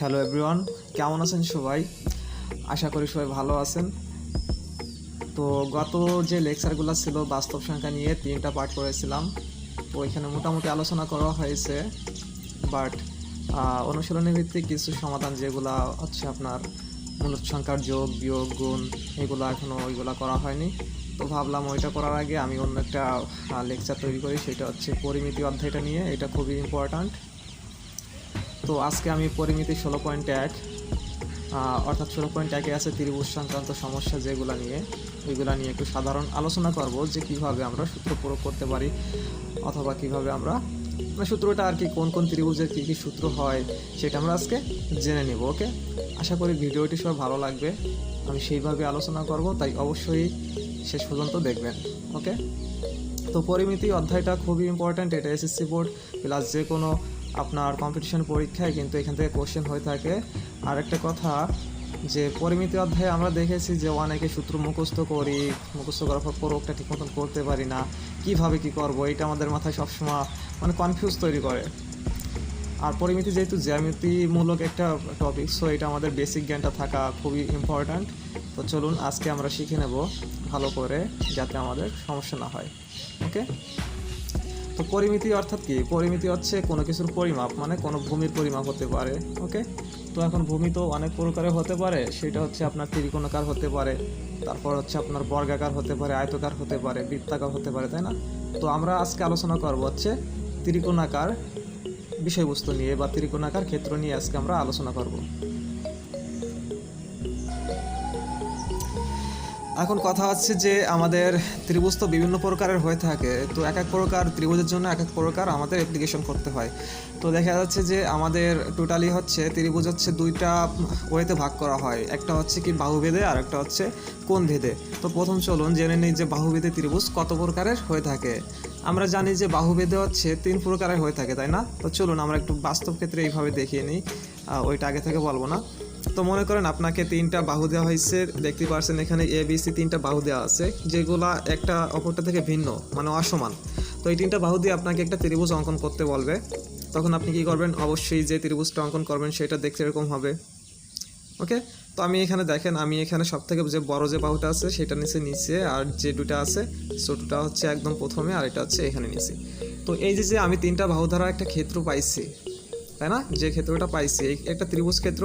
Hello everyone, কেমন আছেন সবাই? আশা করি সবাই ভালো আছেন। তো গত যে লেকচারগুলো ছিল বাস্তব সংখ্যা নিয়ে 3টা পার্ট করেছিলাম। তো এখানে মোটামুটি আলোচনা করা হয়েছে, বাট অনুশীলনী ভিত্তিক কিছু সমাধান যেগুলো হচ্ছে আপনার মূলত সংখ্যার যোগ বিয়োগ গুণ এগুলো এখনও ওইগুলো করা হয়নি। তো ভাবলাম ওইটা করার আগে আমি অন্য একটা লেকচার তৈরি করি, সেটা হচ্ছে পরিমিতি অধ্যায়টা নিয়ে। এটা খুবই ইম্পর্ট্যান্ট। তো আজকে আমি পরিমিতি 16.1 অর্থাৎ 16.1-এ আছে ত্রিভুজ সংক্রান্ত সমস্যা যেগুলো নিয়ে, ওইগুলো নিয়ে একটু সাধারণ আলোচনা করব যে কীভাবে আমরা সূত্র প্রয়োগ করতে পারি, অথবা কীভাবে আমরা সূত্রটা আর কি কোন কোন ত্রিভুজের কী কী সূত্র হয় সেটা আমরা আজকে জেনে নেব। ওকে, আশা করি ভিডিওটি সব ভালো লাগবে। আমি সেইভাবে আলোচনা করব, তাই অবশ্যই শেষ পর্যন্ত দেখবেন। ওকে, তো পরিমিতি অধ্যায়টা খুবই ইম্পর্ট্যান্ট। এটা এসএসসি বোর্ড প্লাস যে কোনো আপনার কম্পিটিশন পরীক্ষায় কিন্তু এখান থেকে কোশ্চেন হয়ে থাকে। আর একটা কথা, যে পরিমিতি অধ্যায়ে আমরা দেখেছি যে অনেকে সূত্র মুখস্থ করি, মুখস্থ করার পর প্রয়োগটা ঠিক মতন করতে পারি না, কীভাবে কী করব এটা আমাদের মাথায় সবসময় কনফিউজ তৈরি করে। আর পরিমিতি যেহেতু জ্যামিতিমূলক একটা টপিক, সো এটা আমাদের বেসিক জ্ঞানটা থাকা খুবই ইম্পর্ট্যান্ট। তো চলুন আজকে আমরা শিখে নেব ভালো করে, যাতে আমাদের সমস্যা না হয়। ওকে, তো পরিমিতি অর্থাৎ কি? পরিমিতি হচ্ছে কোনো কিছুর পরিমাপ, কোনো ভূমির পরিমাপ হতে পারে। ওকে, তো এখন ভূমি তো অনেক প্রকারের হতে পারে। সেটা হচ্ছে আপনার ত্রিকোণাকার হতে পারে, তারপর হচ্ছে আপনার বর্গাকার হতে পারে, আয়তকার হতে পারে, বৃত্তাকার হতে পারে, তাই না? তো আমরা আজকে আলোচনা করব হচ্ছে ত্রিকোণাকার বিষয়বস্তু নিয়ে, বা ত্রিকোণাকার ক্ষেত্র নিয়ে আজকে আমরা আলোচনা করব। এখন কথা হচ্ছে যে আমাদের ত্রিভুজ তো বিভিন্ন প্রকারের হয়ে থাকে। তো এক এক প্রকার ত্রিভুজের জন্য এক এক প্রকার আমাদের অ্যাপ্লিকেশন করতে হয়। তো দেখা যাচ্ছে যে আমাদের টোটালি হচ্ছে ত্রিভুজ হচ্ছে দুইটা ওয়েতে ভাগ করা হয়। একটা হচ্ছে কি বাহুভেদে, আর একটা হচ্ছে কোণ ভেদে। তো প্রথম চলুন জেনে নিই যে বাহুভেদে ত্রিভুজ কত প্রকারের হয়ে থাকে। আমরা জানি যে বাহুভেদে হচ্ছে 3 প্রকারের হয়ে থাকে, তাই না? তো চলুন আমরা একটু বাস্তব ক্ষেত্রে এইভাবে দেখিয়ে নিই, ওইটা আগে থেকে বলবো না। তো মনে করেন আপনাকে 3টা বাহু দেওয়া হয়েছে, দেখতে পাচ্ছেন এখানে ABC 3টা বাহু দেওয়া আছে, যেগুলা একটা অপরটা থেকে ভিন্ন, অসমান। তো এই 3টা বাহু দিয়ে আপনাকে একটা ত্রিভুজ অঙ্কন করতে বলবে। তখন আপনি কি করবেন? অবশ্যই যে ত্রিভুজটা অঙ্কন করবেন সেটা দেখতে এরকম হবে। ওকে, তো আমি এখানে দেখেন, আমি এখানে সব থেকে যে বড় যে বাহুটা আছে সেটা নিচে, আর যে দুটা আছে ছোটটা হচ্ছে একদম প্রথমে, আর এটা হচ্ছে এখানে নিচে। তো এই যে আমি 3টা বাহু দ্বারা একটা ক্ষেত্র পাইছি, তাই না? যে ক্ষেত্রটা পাইছি একটা ত্রিভুজ ক্ষেত্র।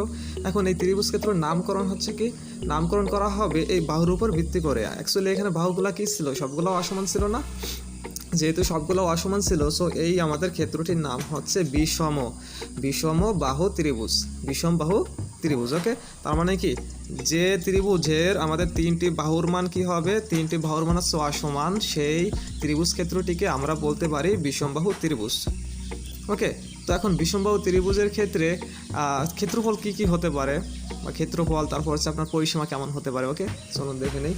এখন এই ত্রিভুজ ক্ষেত্রের নামকরণ হচ্ছে কি, নামকরণ করা হবে এই বাহুর উপর ভিত্তি করে। অ্যাকচুয়ালি এখানে বাহুগুলা কি ছিল? সবগুলো অসমান ছিল না? যেহেতু সবগুলো অসমান ছিল, সো এই আমাদের ক্ষেত্রটির নাম হচ্ছে বিষম বাহু ত্রিভুজ, বিষম বাহু ত্রিভুজ। ওকে, তার মানে কি, যে ত্রিভুজের আমাদের 3টি বাহুর মান কি হবে? 3টি বাহুর মান হচ্ছে অসমান, সেই ত্রিভুজ ক্ষেত্রটিকে আমরা বলতে পারি বিষম বাহু ত্রিভুজ। ওকে, তো এখন বিষমবাহু ত্রিভুজের ক্ষেত্রে ক্ষেত্রফল কি কি হতে পারে, বা ক্ষেত্রফল, তারপর হচ্ছে আপনার পরিসীমা কেমন হতে পারে। ওকে, চলুন দেখে নেই।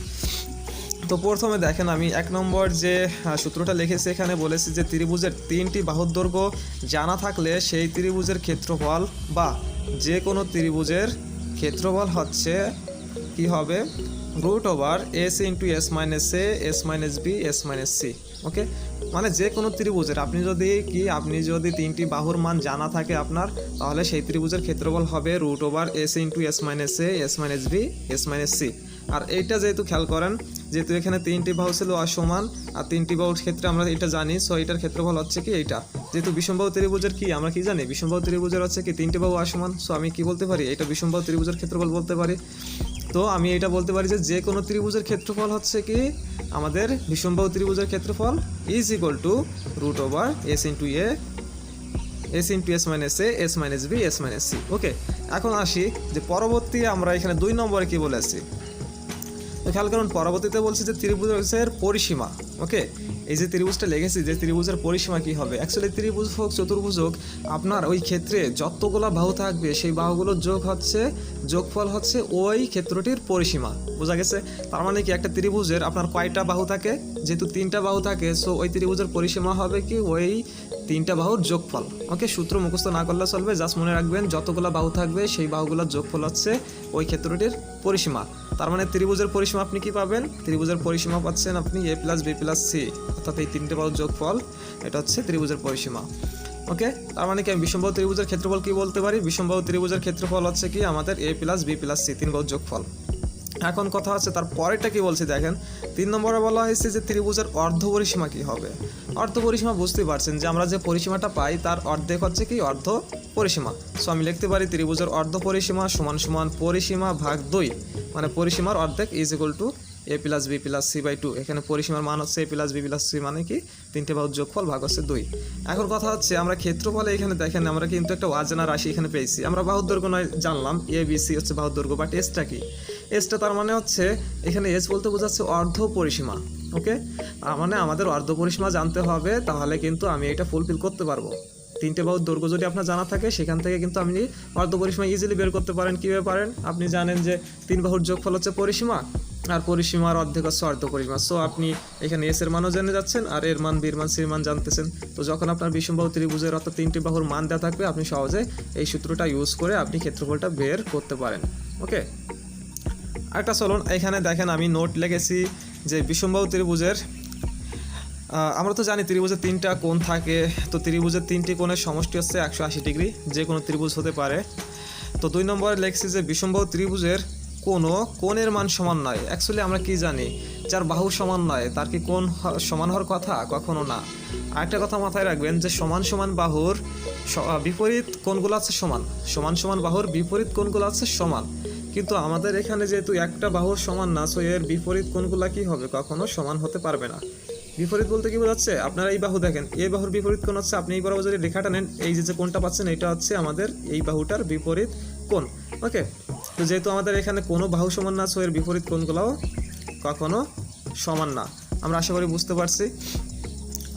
তো প্রথমে দেখেন, আমি 1 নম্বর যে সূত্রটা লিখেছি এখানে বলেছি যে ত্রিভুজের 3টি বাহুর দৈর্ঘ্য জানা থাকলে সেই ত্রিভুজের ক্ষেত্রফল, বা যে কোনো ত্রিভুজের ক্ষেত্রফল হচ্ছে কি হবে? √S × S - A S - B S - C। ওকে, যে কোনো ত্রিভুজের আপনি যদি 3টি বাহুর মান জানা থাকে আপনার, তাহলে সেই ত্রিভুজের ক্ষেত্রফল হবে √S × S - A S - B S - C। আর এইটা যেহেতু খেয়াল করেন, যেহেতু এখানে 3টি বাহু ছিল অসমান, আর 3টি বাহুর ক্ষেত্রে আমরা এটা জানি, সো এটার ক্ষেত্রফল হচ্ছে কি এইটা। যেহেতু বিষমবাহু ত্রিভুজের কি আমরা কি জানি? বিষমবাহু ত্রিভুজের হচ্ছে কি 3টি বাহু অসমান, সো আমি কি বলতে পারি? এটা বিষমবাহু ত্রিভুজের ক্ষেত্রফল বলতে পারি। তো আমি এটা বলতে পারি যে কোনো ত্রিভুজের ক্ষেত্রফল হচ্ছে কি আমাদের বিষমবাহু ত্রিভুজের ক্ষেত্রফল is equal two √S × A S × S - A S - B S - C। ওকে, এখন আসি যে পরবর্তী আমরা এখানে 2 নম্বরে কি বলেছি। তো খেয়াল করুন, পরবর্তীতে বলছি যে ত্রিভুজের পরিসীমা। ওকে, এই যে ত্রিভুজটা লেগেছি, যে ত্রিভুজের পরিসীমা কি হবে? অ্যাকচুয়ালি ত্রিভুজ হোক চতুর্ভুজ হোক, আপনার ওই ক্ষেত্রে যতগুলো বাহু থাকবে সেই বাহুগুলোর যোগফল হচ্ছে ওই ক্ষেত্রটির পরিসীমা। বোঝা গেছে? তার মানে কি, একটা ত্রিভুজের আপনার কয়টা বাহু থাকে? যেহেতু 3টা বাহু থাকে, সো ওই ত্রিভুজের পরিসীমা হবে কি ওই 3টা বাহুর যোগফল। ওকে, সূত্র মুখস্থ না করলে চলবে, জাস্ট মনে রাখবেন যতগুলো বাহু থাকবে সেই বাহুগুলোর যোগফল হচ্ছে ওই ক্ষেত্রটির পরিসীমা। তার মানে ত্রিভুজের পরিসীমা আপনি কি পাবেন? ত্রিভুজের পরিসীমা পাচ্ছেন আপনি A + B + C, অর্থাৎ এই 3টে বাহুর যোগফল, এটা হচ্ছে ত্রিভুজের পরিসীমা। ওকে, তার মানে কি আমি বিষমবাহু ত্রিভুজের ক্ষেত্রফল কি বলতে পারি? বিষমবাহু ত্রিভুজের ক্ষেত্রফল হচ্ছে কি আমাদের a plus b plus c, 3 বাহুর যোগফল। এখন কথা হচ্ছে তার পরেরটা কি বলছি দেখেন, 3 নম্বরে বলা হয়েছে যে ত্রিভুজের অর্ধ পরিসীমা কি হবে। অর্ধ পরিসীমা বুঝতেই পারছেন যে আমরা যে পরিসীমাটা পাই তার অর্ধেক হচ্ছে কি অর্ধ পরিসীমা। সো আমি লিখতে পারি ত্রিভুজের অর্ধ পরিসীমা সমান সমান পরিসীমা ভাগ 2, মানে পরিসীমার অর্ধেক is equal to a plus b plus c by 2। এখানে পরিসীমার মান হচ্ছে a plus b plus c, মানে কি 3টে বাহুর যোগফল ভাগ হচ্ছে 2। এখন কথা হচ্ছে আমরা ক্ষেত্রফলে এখানে দেখেন আমরা কিন্তু একটা অজানা রাশি এখানে পেয়েছি। আমরা বাহুর দৈর্ঘ্য নয় জানলাম a b c হচ্ছে বাহুর দৈর্ঘ্য, বাট এসটা কি? এসটা তার মানে হচ্ছে এখানে এস বলতে বোঝাচ্ছে অর্ধ পরিসীমা। ওকে, মানে আমাদের অর্ধ পরিসীমা জানতে হবে, তাহলে কিন্তু আমি এটা ফুলফিল করতে পারবো। 3টে বাহুর দৈর্ঘ্য যদি আপনার জানা থাকে সেখান থেকে কিন্তু আপনি অর্ধ পরিসীমা ইজিলি বের করতে পারেন। কীভাবে পারেন? আপনি জানেন যে 3 বাহুর যোগফল হচ্ছে পরিসীমা, আর পরিসীমার অর্ধেক হচ্ছে অর্ধ পরিসীমা। সো আপনি এখানে এস এর মানও জেনে যাচ্ছেন, আর এর মান, বির মান, সির মান জানতেছেন। তো যখন আপনার বিষমবাহু ত্রিভুজের অর্থাৎ 3টি বাহুর মান দেওয়া থাকবে, আপনি সহজে এই সূত্রটা ইউজ করে আপনি ক্ষেত্রফলটা বের করতে পারেন। ওকে, একটা চলুন এখানে দেখেন আমি নোট লিখেছি যে বিষমবাহু ত্রিভুজের আমরা তো জানি ত্রিভুজের 3টা কোণ থাকে। তো ত্রিভুজের 3টি কোণের সমষ্টি হচ্ছে 180 ডিগ্রি, যে কোনো ত্রিভুজ হতে পারে। তো 2 নম্বরে লিখছি যে বিষমবাহু ত্রিভুজের কোনো কোণের মান সমান নয়। অ্যাকচুয়ালি আমরা কি জানি, যার বাহু সমান নয় তার কি কোণ সমান হওয়ার কথা? কখনো না। আরেকটা কথা মাথায় রাখবেন যে সমান সমান বাহুর বিপরীত কোণগুলো আছে সমান, সমান সমান বাহুর বিপরীত কোণগুলো আছে সমান। কিন্তু আমাদের এখানে যেহেতু একটা বাহুর সমান না, সো এর বিপরীত কোণগুলো কি হবে? কখনো সমান হতে পারবে না। বিপরীত বলতে কি বোঝাচ্ছে? আপনারা এই বাহু দেখেন, এই বাহুর বিপরীত কোণ হচ্ছে, আপনি এই বরাবর যদি রেখাটা নেন, এই যে কোণটা পাচ্ছেন এটা হচ্ছে আমাদের এই বাহুটার বিপরীত কোণ। ওকে, তো যেহেতু আমাদের এখানে কোনো বাহু সমান না, সো এর বিপরীত কোণগুলোও কখনো সমান না। আমরা আশা করি বুঝতে পারছি।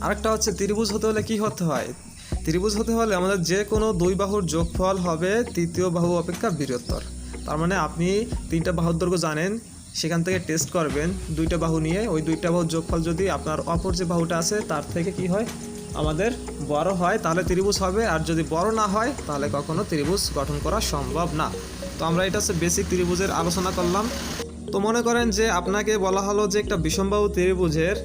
আরেকটা হচ্ছে ত্রিভুজ হতে হলে কি হতে হয়? ত্রিভুজ হতে হলে আমাদের যে কোনো 2 বাহুর যোগফল হবে তৃতীয় বাহু অপেক্ষা বৃহত্তর। তার মানে আপনি 3টা বাহুর দৈর্ঘ্য জানেন, সেখান থেকে টেস্ট করবেন 2টা বাহু নিয়ে, ওই 2টা বাহুর যোগফল যদি আপনার অপর যে বাহুটা আছে তার থেকে কি হয় আমাদের বড় হয়, তাহলে ত্রিভুজ হবে। আর যদি বড় না হয় তাহলে কখনো ত্রিভুজ গঠন করা সম্ভব না। তো আমরা এটা হচ্ছে বেসিক ত্রিভুজের আলোচনা করলাম। তো মনে করেন যে আপনাকে বলা হলো যে একটা বিষমবাহু ত্রিভুজের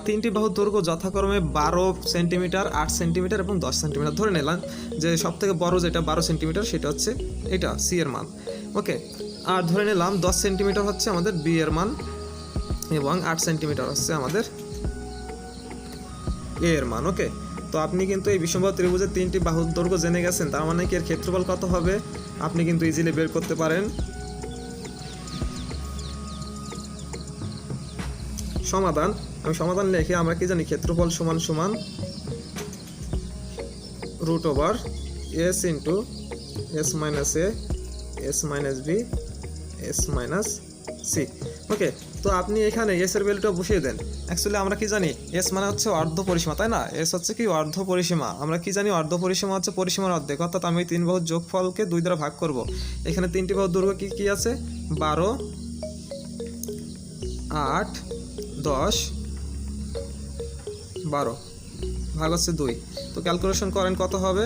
3টি বাহুর দৈর্ঘ্য যথাক্রমে 12 সেন্টিমিটার, 8 সেন্টিমিটার এবং 10 সেন্টিমিটার। ধরে নিলাম যে সবথেকে বড় যেটা 12 সেন্টিমিটার সেটা হচ্ছে এটা সি এর মান। ওকে, আর ধরে নিলাম 10 সেন্টিমিটার হচ্ছে আমাদের বি এর মান এবং 8 সেন্টিমিটার হচ্ছে আমাদের এ এর মান। ওকে, তো আপনি কিন্তু এই বিষমবাহু ত্রিভুজের 3টি বাহুর দৈর্ঘ্য জেনে গেছেন, তার মানে কি এর ক্ষেত্রফল কত হবে আপনি কিন্তু ইজিলি বের করতে পারেন। সমাধান, আমি সমাধান লিখে আমরা কি জানি, ক্ষেত্রফল সমান সমান root over s into s minus a s minus b s minus c. Okay, তো আপনি এখানে এস এর ভ্যালুটা বসিয়ে দেন। অ্যাকচুয়ালি আমরা কি জানি, এস মানে হচ্ছে অর্ধ পরিসীমা, তাই না? এস হচ্ছে কি অর্ধ পরিসীমা। আমরা কি জানি অর্ধ পরিসীমা হচ্ছে পরিসীমার অর্ধেক, অর্থাৎ আমি 3 বাহুর যোগফলকে 2 দ্বারা ভাগ করব। এখানে 3টি বাহুর দৈর্ঘ্য কি কি আছে? 12, 8, 10, 12 ভাগ হচ্ছে 2। তো ক্যালকুলেশন করেন কত হবে?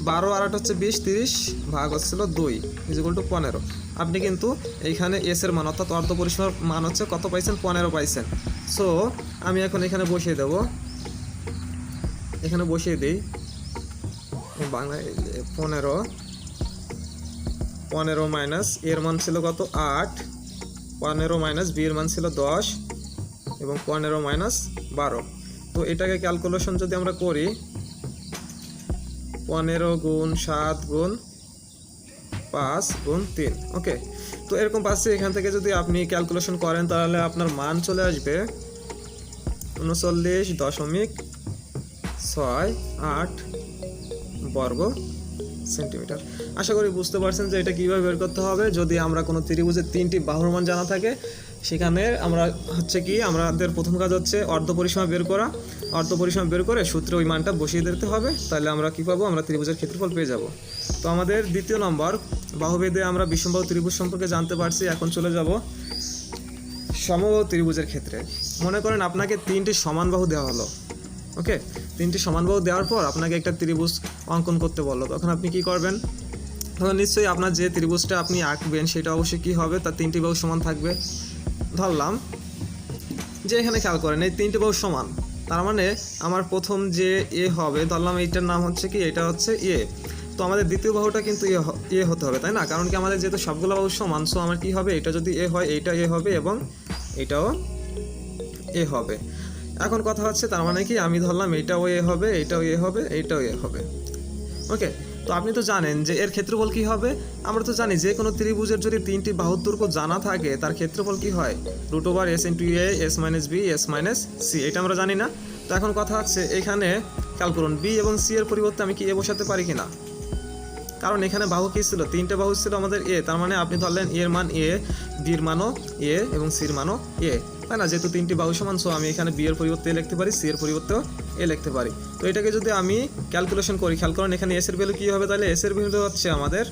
12 আর 8 হচ্ছে 20, 30 ভাগ হচ্ছিল 2 ইজ ইকুয়াল টু 15। আপনি কিন্তু এইখানে এস এর মান অর্থাৎ অর্ধ পরিসীমার মান হচ্ছে কত পাইছেন? 15 পাইছেন। সো আমি এখন এখানে বসিয়ে দেব, এখানে বসিয়ে দিই বাংলায় 15 মাইনাস এর মান ছিল কত? 8, 15 মাইনাস বি এর মান ছিল 10 এবং 15 মাইনাস 12। তো এটাকে ক্যালকুলেশন যদি আমরা করি, 15 গুণ 7 গুণ 5 গুণ 3। ওকে, তো এরকম পাচ্ছি। এখান থেকে যদি আপনি ক্যালকুলেশন করেন তাহলে আপনার মান চলে আসবে 39.68 বর্গ সেন্টিমিটার। আশা করি বুঝতে পারছেন যে এটা কীভাবে বের করতে হবে। যদি আমরা কোনো ত্রিভুজের 3টি বাহুর মান জানা থাকে, সেখানে আমরা হচ্ছে কি আমাদের প্রথম কাজ হচ্ছে অর্ধ পরিসীমা বের করা। অর্ধ পরিসীমা বের করে সূত্রে ওই মানটা বসিয়ে দিতে হবে, তাহলে আমরা কি পাবো? আমরা ত্রিভুজের ক্ষেত্রফল পেয়ে যাব। তো আমাদের দ্বিতীয় নম্বর বাহুভেদে আমরা বিষমবাহু ত্রিভুজ সম্পর্কে জানতে পারছি। এখন চলে যাব সমবাহু ত্রিভুজের ক্ষেত্রে। মনে করেন আপনাকে 3টি সমান বাহু দেওয়া হলো। ওকে, 3টি সমান বাহু দেওয়ার পর আপনাকে একটা ত্রিভুজ অঙ্কন করতে বললো, তখন আপনি কি করবেন? তখন নিশ্চয়ই আপনার যে ত্রিভুজটা আপনি আঁকবেন সেটা অবশ্যই কী হবে? তার 3টি বাহু সমান থাকবে। ধরলাম যে এখানে খেয়াল করেন এই 3টি বাহু সমান, তার মানে আমার প্রথম যে এ হবে, ধরলাম এইটার নাম হচ্ছে কি, এটা হচ্ছে এ। তো আমাদের দ্বিতীয় বাহুটা কিন্তু এ হতে হবে, তাই না? কারণ কি আমাদের যেহেতু সবগুলো বাহু সমান, সো আমার কি হবে, এটা যদি এ হয় এইটা এ হবে এবং এটাও এ হবে। এখন কথা হচ্ছে তার মানে কি, আমি ধরলাম এইটাও এ হবে, এইটাও এ হবে, এইটাও এ হবে। ওকে, তো আপনি তো জানেন যে এর ক্ষেত্রফল কি হবে। আমরা তো জানি যে কোনো ত্রিভুজের যদি তিনটি বাহুর দৈর্ঘ্য জানা থাকে তার ক্ষেত্রফল কি হয়, √s × a s - b s - c। এটা আমরা জানি না। তো এখন কথা হচ্ছে এখানে খেয়াল করুন, বি এবং সি এর পরিবর্তে আমি কি এ বসাতে পারি কিনা, কারণ এখানে বাহু কী ছিল, তিনটে বাহু ছিল আমাদের এ। তার মানে আপনি ধরলেন এর মান এ, বির মানও এ এবং সির মানও এ, তাই না? যেহেতু তিনটি বাহু সমান, সো আমি এখানে বি এর পরিবর্তে এ লিখতে পারি, সি এর পরিবর্তেও এ লিখতে পারি। তো এটাকে যদি আমি ক্যালকুলেশন করি, খেয়াল করেন এখানে এস এর ভ্যালু কী হবে, তাহলে এস এর ভ্যালু হচ্ছে আমাদের,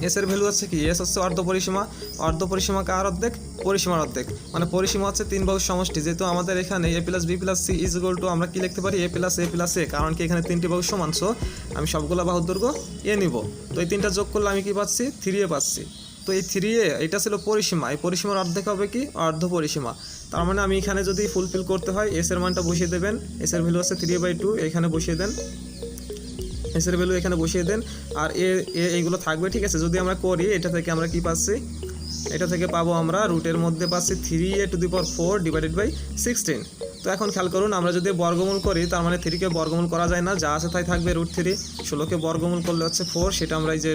এস এর ভ্যালু হচ্ছে কি, এস হচ্ছে অর্ধপরিসীমা। অর্ধপরিসীমা কার অর্ধেক, পরিসীমার অর্ধেক। মানে পরিসীমা হচ্ছে তিন বাহুর সমষ্টি। যেহেতু আমাদের এখানে a + b + c = আমরা কি লিখতে পারি, a + a, কারণ কি এখানে তিনটি বাহু সমান, সো আমি সবগুলো বাহুর দৈর্ঘ্য এ নিব। তো এই তিনটা যোগ করলে আমি কি পাচ্ছি, 3a পাচ্ছি। তো এই 3a এটা ছিল পরিসীমা, এই পরিসীমার অর্ধেক হবে কি, অর্ধপরিসীমা। তার মানে আমি এখানে যদি ফুলফিল করতে হয়, এস এর মানটা বসিয়ে দেবেন, এস এর ভ্যালু হচ্ছে 3/2, এখানে বসিয়ে দেন, এস এর ভ্যালু এখানে বসিয়ে দেন, আর এইগুলো থাকবে, ঠিক আছে? যদি আমরা করি, এটা থেকে আমরা কি পাচ্ছি, এটা থেকে পাবো আমরা রুটের মধ্যে পাচ্ছি 3a⁴ / 16। তো এখন খেয়াল করুন, আমরা যদি বর্গমূল করি, তার মানে 3কে বর্গমূল করা যায় না, যা আছে তাই থাকবে √3। 16কে বর্গমূল করলে হচ্ছে 4, সেটা আমরা এই যে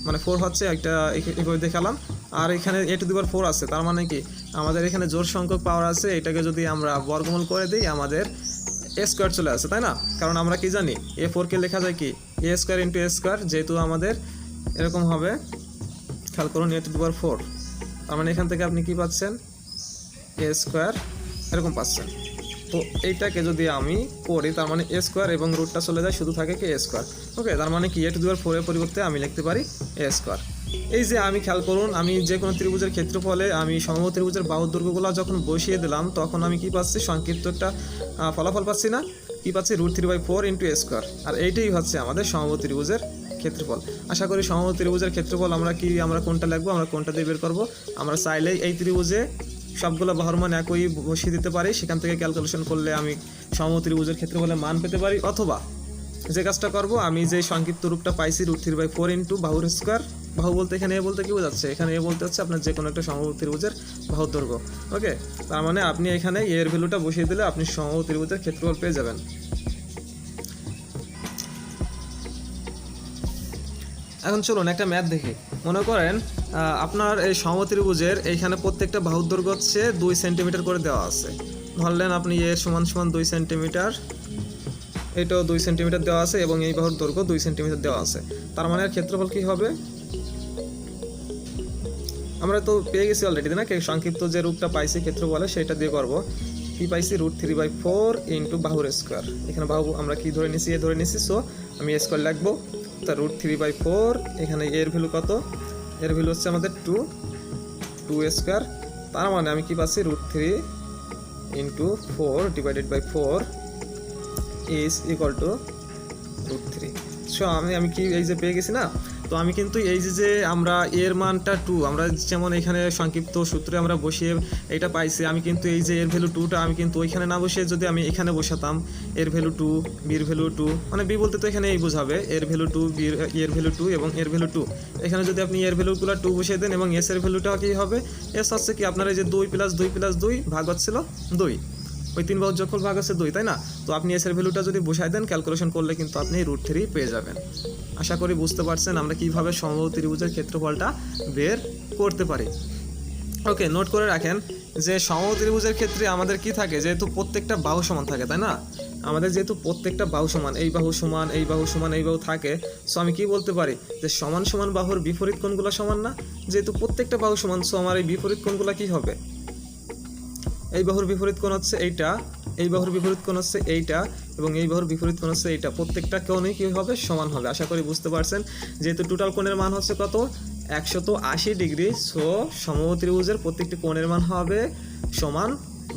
মানে 4 হচ্ছে একটা এভাবে দেখালাম। আর এখানে a⁴ আছে, তার মানে কি আমাদের এখানে জোড় সংখ্যক পাওয়ার আছে, এটাকে যদি আমরা বর্গমূল করে দিই আমাদের a² চলে আসে, তাই না? কারণ আমরা কি জানি, a4কে লেখা যায় কি, a² × a², যেহেতু আমাদের এরকম হবে, খেয়াল করুন a⁴। তার মানে এখান থেকে আপনি কি পাচ্ছেন, a² এরকম পাচ্ছেন। তো এইটাকে যদি আমি করি, তার মানে a² এবং রুটটা চলে যায়, শুধু থাকে কি a²। ওকে, তার মানে কি a⁴ এর পরিবর্তে আমি লিখতে পারি a²। এই যে আমি খেয়াল করুন, আমি যে কোনো ত্রিভুজের ক্ষেত্রফলে আমি সমবাহু ত্রিভুজের বাহুর দৈর্ঘ্যগুলো যখন বসিয়ে দিলাম, তখন আমি কি পাচ্ছি, সংক্ষিপ্ত একটা ফলাফল পাচ্ছি না, কি পাচ্ছি, √3/4 × a²। আর এইটাই হচ্ছে আমাদের সমবাহু ত্রিভুজের ক্ষেত্রফল। আশা করি সমবাহু ত্রিভুজের ক্ষেত্রফল আমরা কোনটা লিখবো, আমরা কোনটা দিয়ে বের করবো। আমরা চাইলেই এই ত্রিভুজে সবগুলো বাহুর মান একই বসিয়ে দিতে পারি, সেখান থেকে ক্যালকুলেশন করলে আমি সমবাহু ত্রিভুজের ক্ষেত্রফলের মান পেতে পারি। অথবা যে কাজটা করব, আমি যে সংক্ষিপ্ত রূপটা পাইছি √3/4 × বাহুর স্কোয়ার, বাহু বলতে এখানে এ বলতে কি বোঝাচ্ছে, এখানে এ বলতে হচ্ছে আপনার যে কোনো একটা সমবাহু ত্রিভুজের বাহুর দৈর্ঘ্য। ওকে, তার মানে আপনি এখানে এর ভ্যালুটা বসিয়ে দিলে আপনি সমবাহু ত্রিভুজের ক্ষেত্রফল পেয়ে যাবেন। এখন চলুন একটা ম্যাথ দেখি। মনে করেন আপনার এই সমবাহু ত্রিভুজের এইখানে প্রত্যেকটা বাহুর দৈর্ঘ্য হচ্ছে 2 সেন্টিমিটার করে দেওয়া আছে। ধরলেন আপনি এর সমান 2 সেন্টিমিটার, এটাও 2 সেন্টিমিটার দেওয়া আছে এবং এই বাহুর দৈর্ঘ্য 2 সেন্টিমিটার দেওয়া আছে। তার মানে এর ক্ষেত্রফল কী হবে, আমরা তো পেয়ে গেছি অলরেডি, না? সংক্ষিপ্ত যে রূপটা পাইছি ক্ষেত্রফলে, সেটা দিয়ে করব। কি পাইছি, √3/4 × বাহুর স্কোয়ার। এখানে বাহু আমরা কি ধরে নিছি, এ ধরে নিছি, সো আমি স্কোয়ার লিখবো। তা √3/4, এখানে এর ভ্যালু কত, এর ভ্যালু হচ্ছে আমাদের 2² তার মানে আমি কি পাচ্ছি, √3 × 4 / 4 is equal to √3। সো আমি কি এই যে পেয়ে গেছি না? তো আমি কিন্তু এই যে আমরা এর মানটা 2, আমরা যেমন এখানে সংক্ষিপ্ত সূত্রে আমরা বসিয়ে এটা পাইছি, আমি কিন্তু এই যে এর ভ্যালু 2টা আমি কিন্তু ওইখানে না বসিয়ে যদি আমি এখানে বসাতাম, এর ভ্যালু 2, বির ভ্যালু 2, মানে বি বলতে তো এখানে এই বোঝাবে, এর ভ্যালু 2, বির এর ভ্যালু 2 এবং এর ভ্যালু 2। এখানে যদি আপনি এর ভ্যালুগুলো 2 বসিয়ে দেন এবং এস এর ভ্যালুটা কি হবে, এস হচ্ছে কি আপনার এই যে 2 + 2 + 2 ভাগ হচ্ছিল 2, ওই 3 বাহুর যোগফল ভাগ আছে 2, তাই না? তো আপনি এস এর ভ্যালুটা যদি বসায় দেন, ক্যালকুলেশন করলে কিন্তু আপনি √3 পেয়ে যাবেন। আশা করি বুঝতে পারছেন আমরা কিভাবে সমবাহু ত্রিভুজের ক্ষেত্রফলটা বের করতে পারি। ওকে, নোট করে রাখেন যে সমবাহু ত্রিভুজের ক্ষেত্রে আমাদের কি থাকে, যেহেতু প্রত্যেকটা বাহু সমান থাকে, তাই না? আমাদের যেহেতু প্রত্যেকটা বাহু সমান, এই বাহু সমান, এই বাহু সমান, এই বাহু থাকে, সো আমি কি বলতে পারি যে সমান সমান বাহুর বিপরীত কোণগুলো সমান না? যেহেতু প্রত্যেকটা বাহু সমান, সো আমার এই বিপরীত কোণগুলো কি হবে, এই বাহুর বিপরীত কোণ হচ্ছে এইটা, এই বাহুর বিপরীত কোণ হচ্ছে এইটা এবং এই বাহুর বিপরীত কোণ হচ্ছে এইটা। প্রত্যেকটা কোণই কী হবে, সমান হবে। আশা করি বুঝতে পারছেন। যেহেতু টোটাল কোণের মান হচ্ছে কত, 180 ডিগ্রি, সো সমবাহু ত্রিভুজের প্রত্যেকটি কোণের মান হবে সমান,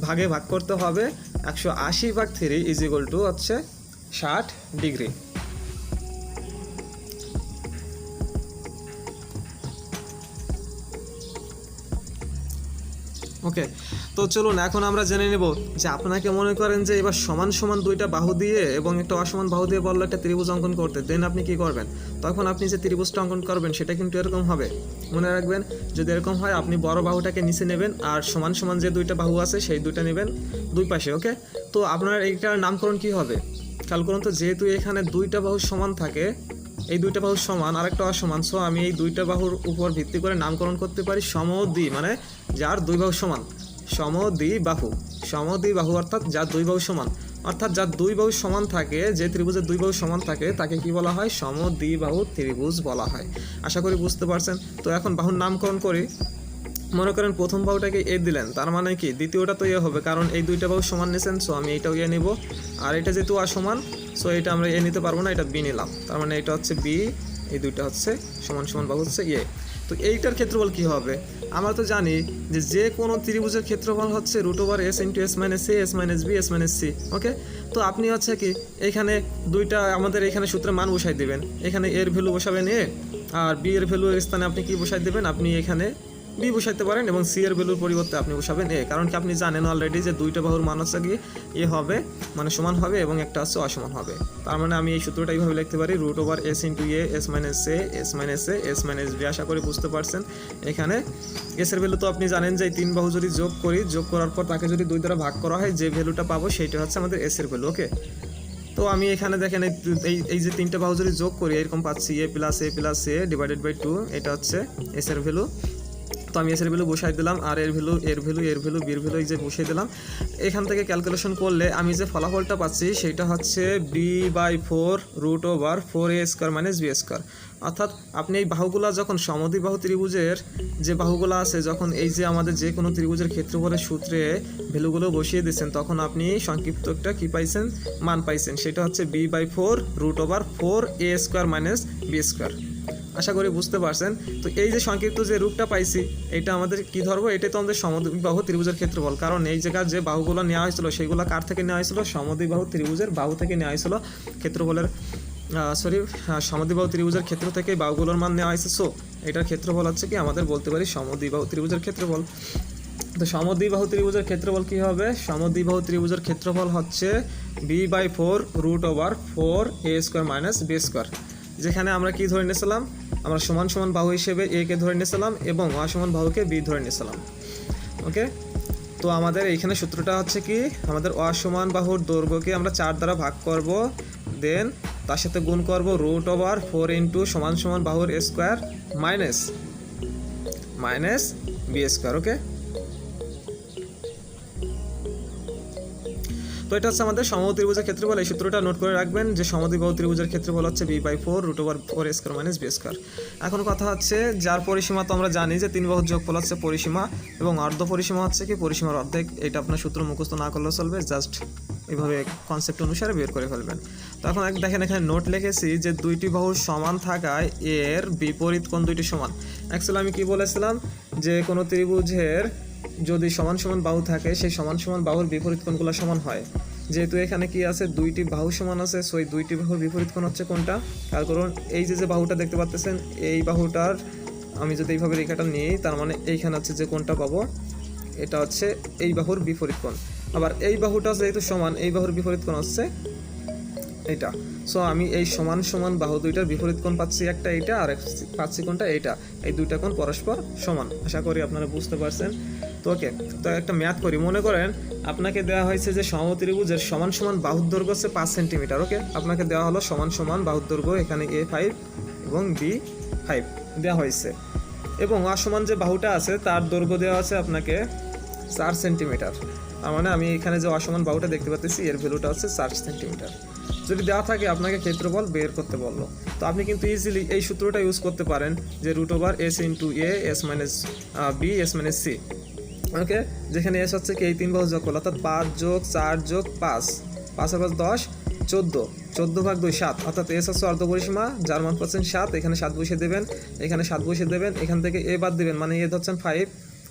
ভাগে ভাগ করতে হবে, 180/3 ইজ ইকুয়াল টু হচ্ছে 60 ডিগ্রি। ওকে, তো চলুন এখন আমরা জেনে নেব যে আপনাকে মনে করেন যে এবার সমান সমান দুইটা বাহু দিয়ে এবং একটা অসমান বাহু দিয়ে বললো একটা ত্রিভুজ অঙ্কন করতে, দেন আপনি কি করবেন? তখন আপনি যে ত্রিভুজটা অঙ্কন করবেন সেটা কিন্তু এরকম হবে। মনে রাখবেন, যদি এরকম হয় আপনি বড় বাহুটাকে নিচে নেবেন আর সমান সমান যে দুইটা বাহু আছে সেই দুইটা নেবেন দুই পাশে। ওকে, তো আপনার এইটার নামকরণ কি হবে খেয়াল করুন তো। যেহেতু এখানে দুইটা বাহু সমান থাকে, এই দুইটা বাহু সমান আর একটা অসমান, সো আমি এই দুইটা বাহুর উপর ভিত্তি করে নামকরণ করতে পারি সমদ্বি, মানে যার দুই বাহু সমান। সমদ্বিবাহু অর্থাৎ যার দুই বাহু সমান, অর্থাৎ যার দুই বাহু সমান থাকে, যে ত্রিভুজের দুই বাহু সমান থাকে তাকে কি বলা হয়? সমদ্বিবাহু ত্রিভুজ বলা হয়। আশা করি বুঝতে পারছেন। তো এখন বাহুর নামকরণ করি। মনে করেন প্রথম বাহুটাকে এ দিলেন, তার মানে কি দ্বিতীয়টা তো এ হবে, কারণ এই দুইটা বাহু সমান নিয়েছেন, সো আমি এইটাও এ নিব। আর এটা যেহেতু অসমান, সো এটা আমরা এ নিতে পারবো না, এটা বি নিলাম। তার মানে এটা হচ্ছে বি, এই দুইটা হচ্ছে সমান সমান বাহু হচ্ছে এ। তো এইটার ক্ষেত্রফল কি হবে? আমরা তো জানি যে যে কোনো ত্রিভুজের ক্ষেত্রফল হচ্ছে √s into s minus a s minus b s minus c। ওকে, তো আপনি হচ্ছে কি এখানে দুইটা আমাদের এখানে সূত্রের মান বসাই দিবেন। এখানে এর ভ্যালু বসাবেন a, আর b এর ভ্যালু স্থানে আপনি কি বসাই দেবেন? আপনি এখানে বি বসাইতে পারেন এবং সি এর ভ্যালুর পরিবর্তে আপনি বসাবেন এ, কারণ কি আপনি জানেন অলরেডি যে দুইটা বাহুর মান হচ্ছে কি এ হবে, মানে সমান হবে, এবং একটা হচ্ছে অসমান হবে। তার মানে আমি এই সূত্রটা এইভাবে লিখতে পারি √s into A s minus a s minus a s minus b। আশা করি বুঝতে পারছেন। এখানে এস এর ভ্যালু তো আপনি জানেন যে এই তিন বাহু যদি যোগ করি, যোগ করার পর তাকে যদি দুই দ্বারা ভাগ করা হয়, যে ভ্যালুটা পাবো সেইটা হচ্ছে আমাদের এস এর ভ্যালু। ওকে, তো আমি এখানে দেখেন এই যে তিনটা বাহু যদি যোগ করি এরকম পাচ্ছি a plus a divided by 2, এটা হচ্ছে এস এর ভ্যালু। তো আমি এসের ভ্যালু বসাই দিলাম, আর এর ভ্যালু বির ভ্যালু এই যে বসিয়ে দিলাম। এখান থেকে ক্যালকুলেশন করলে আমি যে ফলাফলটা পাচ্ছি সেটা হচ্ছে b/4√4a² মাইনাস b²। অর্থাৎ আপনি এই বাহুগুলা যখন সমদ্বিবাহু ত্রিভুজের যে বাহুগুলো আছে, যখন এই যে আমাদের যে কোনো ত্রিভুজের ক্ষেত্রফলের সূত্রে ভ্যালুগুলো বসিয়ে দিচ্ছেন, তখন আপনি সংক্ষিপ্ত একটা কী পাইছেন? মান পাইছেন। সেটা হচ্ছে b/4√4a² মাইনাস b²। আশা করি বুঝতে পারছেন। তো এই যে সংক্ষিপ্ত যে রূপটা পাইছি, এটা আমাদের কি ধরবো? এটাই তো আমাদের সমদ্বিবাহু ত্রিভুজের ক্ষেত্রফল, কারণ এই জায়গার যে বাহুগুলো নেওয়া হয়েছিল সেগুলো কার থেকে নেওয়া হয়েছিল? সমদ্বিবাহু ত্রিভুজের বাহু থেকে নেওয়া হয়েছিল ক্ষেত্রফলের, সমদ্বিবাহু ত্রিভুজের ক্ষেত্র থেকে বাহুগুলোর মান নেওয়া হয়েছে। সো এটার ক্ষেত্রফল হচ্ছে কি আমাদের বলতে পারি সমদ্বিবাহু ত্রিভুজের ক্ষেত্রফল। তো সমদ্বিবাহু ত্রিভুজের ক্ষেত্রফল কি হবে? সমদ্বিবাহু ত্রিভুজের ক্ষেত্রফল হচ্ছে b/4√4a² মাইনাস b²। যেখানে আমরা কি ধরে নিয়েছিলাম? আমরা সমান সমান বাহু হিসেবে এ কে ধরে নিয়েছিলাম এবং অসমান বাহুকে বি ধরে নিয়েছিলাম। ওকে, তো আমাদের এইখানে সূত্রটা হচ্ছে কি, আমাদের অসমান বাহুর দৈর্ঘ্যকে আমরা 4 দ্বারা ভাগ করব, দেন তার সাথে গুণ করব √4 ইন্টু সমান সমান বাহুর স্কোয়ার মাইনাস b²। ওকে, তো এটা হচ্ছে আমাদের সমবাহু ত্রিভুজের ক্ষেত্রফল। এই সূত্রটা নোট করে রাখবেন যে সমদ্বিবাহু ত্রিভুজের ক্ষেত্রফল হচ্ছে b/4√4a² মাইনাস b²। এখন কথা হচ্ছে যার পরিসীমা তো আমরা জানি যে তিন বাহুর যোগফল হচ্ছে পরিসীমা, এবং অর্ধ পরিসীমা হচ্ছে কি পরিসীমার অর্ধেক। এটা আপনার সূত্র মুখস্থ না করলেও চলবে, জাস্ট এইভাবে কনসেপ্ট অনুসারে বের করে ফেলবেন। তো এখন দেখেন এখানে নোট লিখেছি যে দুইটি বাহু সমান থাকায় এর বিপরীত কোণ দুইটি সমান। অ্যাকচুয়ালি আমি কি বলেছিলাম যে কোনো ত্রিভুজের যদি সমান সমান বাহু থাকে, সেই সমান সমান বাহুর বিপরীত কোণগুলো সমান হয়। যেহেতু এখানে কি আছে, দুইটি বাহু সমান আছে, সো এই দুইটি বাহুর বিপরীত কোণ হচ্ছে কোনটা? খেয়াল করুন, এই যে বাহুটা দেখতে পাচ্ছেন, এই বাহুটার আমি যদি এইভাবে রেখাটা নিই, তার মানে এইখানে হচ্ছে যে কোণটা পাবো এটা হচ্ছে এই বাহুর বিপরীত কোণ। আবার এই বাহুটা যেহেতু সমান, এই বাহুর বিপরীত কোণ হচ্ছে এটা। সো আমি এই সমান সমান বাহু দুইটার বিপরীত কোণ পাচ্ছি, একটা এইটা, আর পাচ্ছি কোনটা? এইটা। এই দুইটা কোণ পরস্পর সমান। আশা করি আপনারা বুঝতে পারছেন। তো ওকে, তো একটা ম্যাথ করি। মনে করেন আপনাকে দেওয়া হয়েছে যে সমত্রিভুজের সমান সমান বাহুর দৈর্ঘ্য হচ্ছে 5 সেন্টিমিটার। ওকে, আপনাকে দেওয়া হলো সমান সমান বাহুর দৈর্ঘ্য, এখানে a5 এবং b5 দেওয়া হয়েছে, এবং অসমান যে বাহুটা আছে তার দৈর্ঘ্য দেওয়া আছে আপনাকে 4 সেন্টিমিটার। তার মানে আমি এখানে যে অসমান বাহুটা দেখতে পাচ্ছি এর ভ্যালুটা হচ্ছে 4 সেন্টিমিটার। যদি দেওয়া থাকে আপনাকে ক্ষেত্রফল বের করতে বললো, তো আপনি কিন্তু ইজিলি এই সূত্রটা ইউজ করতে পারেন যে √s into a s minus b s minus c। ওকে, যেখানে এস হচ্ছে কি এই তিন বাহু যোগফল, অর্থাৎ 5 যোগ 4 যোগ 5, 5 আর 5 10, 14 ভাগ 2 7, অর্থাৎ এস হচ্ছে অর্ধ পরিসীমা, যার মান পাচ্ছেন 7। এখানে 7 বসিয়ে দেবেন, এখানে 7 বসিয়ে দেবেন, এখান থেকে এ বাদ দেবেন, মানে এ ধরছেন 5,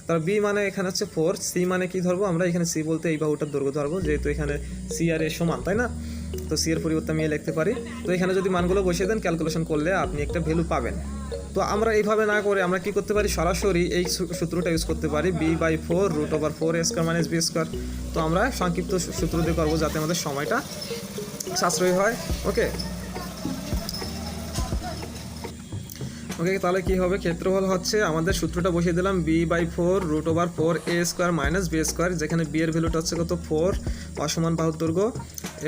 তার বি মানে এখানে হচ্ছে 4, সি মানে কি ধরবো আমরা? এখানে সি বলতে এই বাহুটার দৈর্ঘ্য ধরবো, যেহেতু এখানে সি আর এ সমান, তাই না? তো সি এর পরিবর্তে আমি এ লিখতে পারি। তো এখানে যদি মানগুলো বসিয়ে দেন ক্যালকুলেশন করলে আপনি একটা ভ্যালু পাবেন। তো আমরা এইভাবে না করে আমরা কি করতে পারি, সরাসরি এই সূত্রটা ইউজ করতে পারি, b/4√4a² - b²। তো আমরা সংক্ষিপ্ত সূত্র দিয়ে করবো যাতে আমাদের সময়টা সাশ্রয়ী হয়। ওকে, তাহলে কি হবে, ক্ষেত্রফল হচ্ছে আমাদের সূত্রটা বসিয়ে দিলাম b/4√4a² - b², যেখানে b এর ভ্যালুটা হচ্ছে কত 4 অসমান বাহুর দৈর্ঘ্য,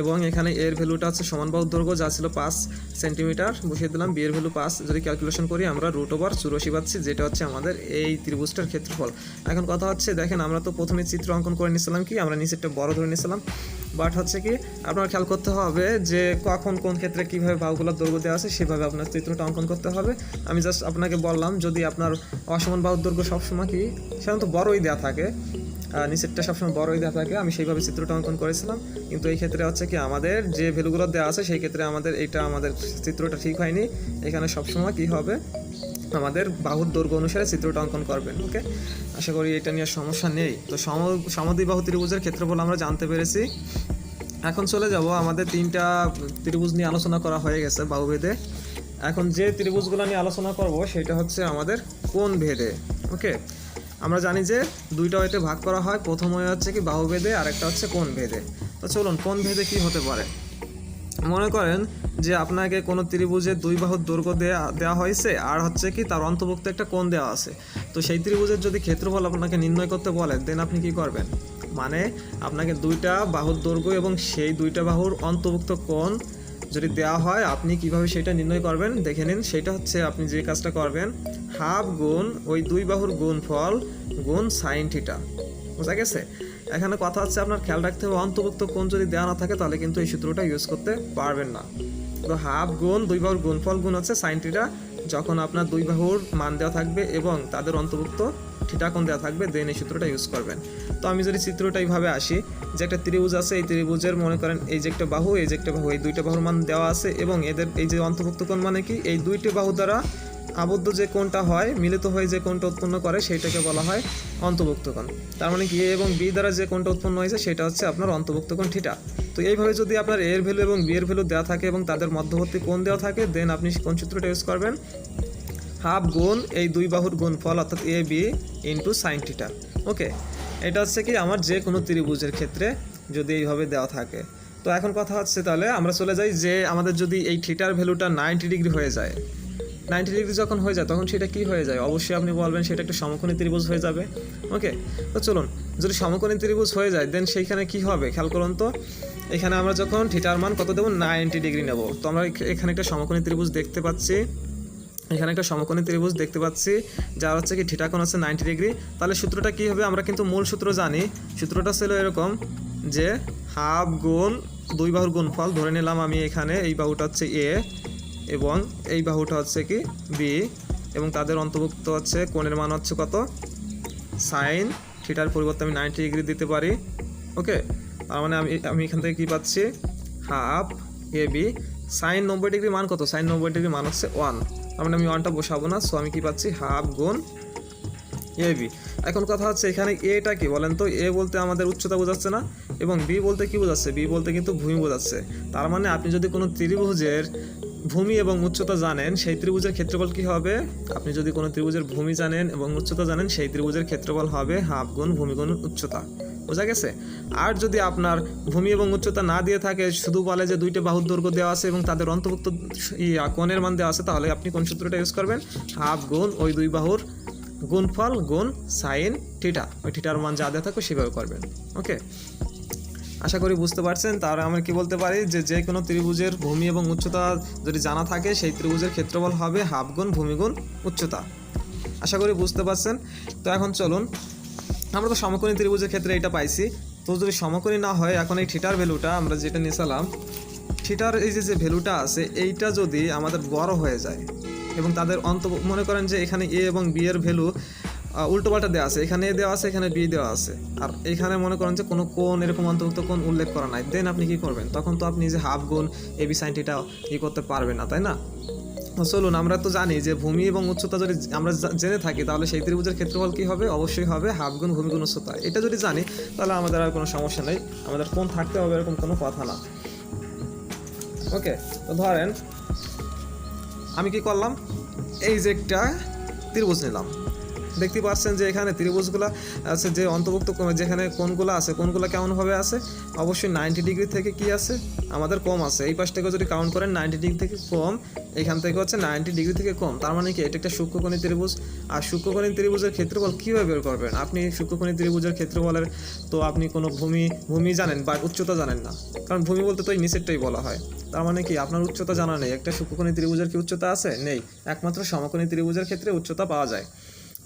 এবং এখানে এর ভ্যালুটা হচ্ছে সমান বাহুর দৈর্ঘ্য যা ছিল 5 সেন্টিমিটার, বসিয়ে দিলাম b এর ভ্যালু 5। যদি ক্যালকুলেশন করি আমরা √84 পাচ্ছি, যেটা হচ্ছে আমাদের এই ত্রিভুজটার ক্ষেত্রফল। এখন কথা হচ্ছে দেখেন, আমরা তো প্রথমে চিত্র অঙ্কন করে নিয়েছিলাম, কি আমরা নিচেরটা বড় ধরে নিয়েছিলাম, বাট হচ্ছে কি আপনার খেয়াল করতে হবে যে কখন কোন ক্ষেত্রে কীভাবে বাহুগুলোর দৈর্ঘ্য দেওয়া আছে সেভাবে আপনার চিত্রটা অঙ্কন করতে হবে। আমি জাস্ট আপনাকে বললাম, যদি আপনার অসমান বাহুর দৈর্ঘ্য সবসময় কি সাধারণত বড়ই দেওয়া থাকে, নিচেরটা সবসময় বড়ই দেওয়া থাকে, আমি সেইভাবে চিত্রটা অঙ্কন করেছিলাম। কিন্তু এই ক্ষেত্রে হচ্ছে কি আমাদের যে ভ্যালুগুলো দেওয়া আছে সেই ক্ষেত্রে আমাদের চিত্রটা ঠিক হয়নি। এখানে সবসময় কি হবে, আমাদের বাহুর দৈর্ঘ্য অনুসারে চিত্রটা অঙ্কন করবেন। ওকে, আশা করি এটা নিয়ে সমস্যা নেই। তো সমদ্বিবাহু ত্রিভুজের ক্ষেত্রফল আমরা জানতে পেরেছি। এখন চলে যাব, আমাদের 3টা ত্রিভুজ নিয়ে আলোচনা করা হয়ে গেছে বাহুভেদে। এখন যে ত্রিভুজগুলো নিয়ে আলোচনা করব সেটা হচ্ছে আমাদের কোণ ভেদে। ওকে, আমরা জানি যে 2টা ওয়েতে ভাগ করা হয়, প্রথম ওয়ে হচ্ছে কি বাহুভেদে আর একটা হচ্ছে কোণ ভেদে। তো চলুন, কোণ ভেদে কী হতে পারে। মনে করেন যে আপনাকে কোনো ত্রিভুজের 2 বাহুর দৈর্ঘ্য দেওয়া হয়েছে, আর হচ্ছে কি তার অন্তর্ভুক্ত একটা কোণ দেওয়া আছে। তো সেই ত্রিভুজের যদি ক্ষেত্রফল আপনাকে নির্ণয় করতে বলে, দেন আপনি কি করবেন, মানে আপনাকে 2টা বাহুর দৈর্ঘ্য এবং সেই 2টা বাহুর অন্তর্ভুক্ত কোণ যদি দেওয়া হয়, আপনি কিভাবে সেটা নির্ণয় করবেন দেখে নিন। সেটা হচ্ছে আপনি যে কাজটা করবেন, হাফ গুণ ওই 2 বাহুর গুণফল গুণ সাইন থিটা। বুঝা গেছে? এখানে কথা হচ্ছে আপনার খেয়াল রাখতে হবে, অন্তর্ভুক্ত কোণ যদি দেওয়া না থাকে তাহলে কিন্তু এই সূত্রটা ইউজ করতে পারবেন না। তো হাফ গুণ 2 বাহুর গুণফল গুণ হচ্ছে সাইন থিটা, যখন আপনার 2 বাহুর মান দেওয়া থাকবে এবং তাদের অন্তর্ভুক্ত থিটা কোণ দেওয়া থাকবে, দেন এই সূত্রটা ইউজ করবেন। তো আমি যদি চিত্রটা এইভাবে আসি, যে একটা ত্রিভুজ আছে, এই ত্রিভুজের মনে করেন এই যে একটা বাহু, এই যে একটা বাহু, এই 2টা বাহুর মান দেওয়া আছে, এবং এদের এই যে অন্তর্ভুক্ত কোণ মানে কি, এই 2টি বাহু দ্বারা আবদ্ধ যে কোণটা হয়, মিলিত হয়ে যে কোণটা উৎপন্ন করে সেইটাকে বলা হয় অন্তর্ভুক্ত কোণ। তার মানে কি এ এবং বি দ্বারা যে কোণটা উৎপন্ন হয়েছে সেটা হচ্ছে আপনার অন্তর্ভুক্ত কোণ থিটা। তো এইভাবে যদি আপনার এর ভ্যালু এবং বি এর ভ্যালু দেওয়া থাকে এবং তাদের মধ্যবর্তী কোণ দেওয়া থাকে, দেন আপনি কোণ সূত্রটা ইউজ করবেন, হাফ গুণ এই 2 বাহুর গুণফল অর্থাৎ A B into sine theta. ওকে, এটা হচ্ছে কি আমার যে কোনো ত্রিভুজের ক্ষেত্রে যদি এইভাবে দেওয়া থাকে। তো এখন কথা হচ্ছে, তাহলে আমরা চলে যাই যে আমাদের যদি এই থিটার ভ্যালুটা 90 ডিগ্রি হয়ে যায়, 90 ডিগ্রি যখন হয়ে যায় তখন সেটা কি হয়ে যায়, অবশ্যই আপনি বলবেন সেটা একটা সমকোণী ত্রিভুজ হয়ে যাবে। ওকে, তো চলুন, যদি সমকোণী ত্রিভুজ হয়ে যায় দেন সেইখানে কি হবে খেয়াল করুন তো। এখানে আমরা যখন থিটার মান কত দেবো, 90 ডিগ্রি নেব। তো আমরা এখানে একটা সমকোণী ত্রিভুজ দেখতে পাচ্ছি, যার হচ্ছে কি থিটা কোণ হচ্ছে 90 ডিগ্রি। তাহলে সূত্রটা কি হবে, আমরা কিন্তু মূল সূত্র জানি। সূত্রটা ছিল এরকম যে হাফ গুণ 2 বাহুর গুণফল, ধরে নিলাম আমি এখানে এই বাহুটা হচ্ছে এ এবং এই বাহুটা হচ্ছে কি বি, এবং তাদের অন্তর্ভুক্ত হচ্ছে কোণের মান হচ্ছে কত, সাইন থিটার পরিবর্তে আমি 90 ডিগ্রি দিতে পারি। ওকে, তার মানে আমি এখান থেকে কি পাচ্ছি, half A B sign 90 degree মান কত, সাইন 90 ডিগ্রি মান হচ্ছে 1। তার মানে আমি 1টা বসাবো না, সো আমি কি পাচ্ছি, হাফ গুণ এ বি। এখন কথা হচ্ছে এখানে এটা কি বলেন তো, এ বলতে আমাদের উচ্চতা বোঝাচ্ছে না, এবং বি বলতে কি বোঝাচ্ছে, বি বলতে কিন্তু ভূমি বোঝাচ্ছে। তার মানে আপনি যদি কোনো ত্রিভুজের ভূমি এবং উচ্চতা জানেন, সেই ত্রিভুজের ক্ষেত্রফল কি হবে, আপনি যদি কোনো ত্রিভুজের ভূমি জানেন এবং উচ্চতা জানেন, সেই ত্রিভুজের ক্ষেত্রফল হবে হাফ গুণ ভূমি গুণ উচ্চতা। বোঝা গেছে? আর যদি আপনার ভূমি এবং উচ্চতা না দিয়ে থাকে, শুধু বলে যে 2টা বাহুর দৈর্ঘ্য দেওয়া আছে এবং তাদের অন্তর্ভুক্ত কোণের মান দেওয়া আছে, তাহলে আপনি কোন সূত্রটা ইউজ করবেন, হাফ গুণ ওই 2 বাহুর গুণফল গুণ সাইন থিটা, ওই থিটার মান যা দেওয়া থাকবে সেভাবে করবেন। ওকে, আশা করি বুঝতে পারছেন। তাহলে আমরা কি বলতে পারি যে কোনো ত্রিভুজের ভূমি এবং উচ্চতা যদি জানা থাকে, সেই ত্রিভুজের ক্ষেত্রফল হবে হাফ গুণ ভূমি গুণ উচ্চতা। আশা করি বুঝতে পারছেন। তো এখন চলুন, আমরা তো সমকোণী ত্রিভুজের ক্ষেত্রে এটা পাইছি। তো যদি সমকোণী না হয়, এখন এই থিটার ভ্যালুটা আমরা যেটা নিয়েছিলাম, থিটার এই যে ভ্যালুটা আছে, এইটা যদি আমাদের বড় হয়ে যায় এবং তাদের মনে করেন যে এখানে এ এবং বি এর ভ্যালু উল্টোপাল্টা দেওয়া আছে, এখানে এ দেওয়া আছে, এখানে বি দেওয়া আছে, আর এখানে মনে করেন যে কোনো কোণ এরকম অন্তর্ভুক্ত কোণ উল্লেখ করা নাই, দেন আপনি কি করবেন, তখন তো আপনি যে হাফ গুণ এ বি সাইন থিটা ই করতে পারবেন না, তাই না? চলুন, আমরা তো জানি যে ভূমি এবং উচ্চতা যদি আমরা জেনে থাকি, তাহলে সেই ত্রিভুজের ক্ষেত্রফল কি হবে, অবশ্যই হবে হাফ গুণ ভূমি গুণ উচ্চতা। এটা যদি জানি তাহলে আমাদের আর কোনো সমস্যা নেই, আমাদের কোণ থাকতে হবে এরকম কোনো কথা না। ওকে, তো ধরেন আমি কি করলাম, এই যে একটা ত্রিভুজ নিলাম, দেখতে পাচ্ছেন যে এখানে ত্রিভুজগুলো আছে যে অন্তর্ভুক্ত যেখানে কোণগুলো আছে, কোণগুলো কেমনভাবে আছে, অবশ্যই 90 ডিগ্রি থেকে কি আছে আমাদের কম আছে। এই পাশ থেকে যদি কাউন্ট করেন 90 ডিগ্রি থেকে কম, এখান থেকে হচ্ছে 90 ডিগ্রি থেকে কম, তার মানে কি এটা একটা সূক্ষ্মকোণী ত্রিভুজ। আর সূক্ষ্মকোণী ত্রিভুজের ক্ষেত্রফল কীভাবে বের করবেন আপনি? সূক্ষ্মকোণী ত্রিভুজের ক্ষেত্রফলের তো আপনি কোনো ভূমি জানেন বা উচ্চতা জানেন না, কারণ ভূমি বলতে তো এই নিচেরটাই বলা হয়। তার মানে কি আপনার উচ্চতা জানা নেই। একটা সূক্ষ্মকোণী ত্রিভুজের কি উচ্চতা আছে? নেই। একমাত্র সমকোণী ত্রিভুজের ক্ষেত্রে উচ্চতা পাওয়া যায়।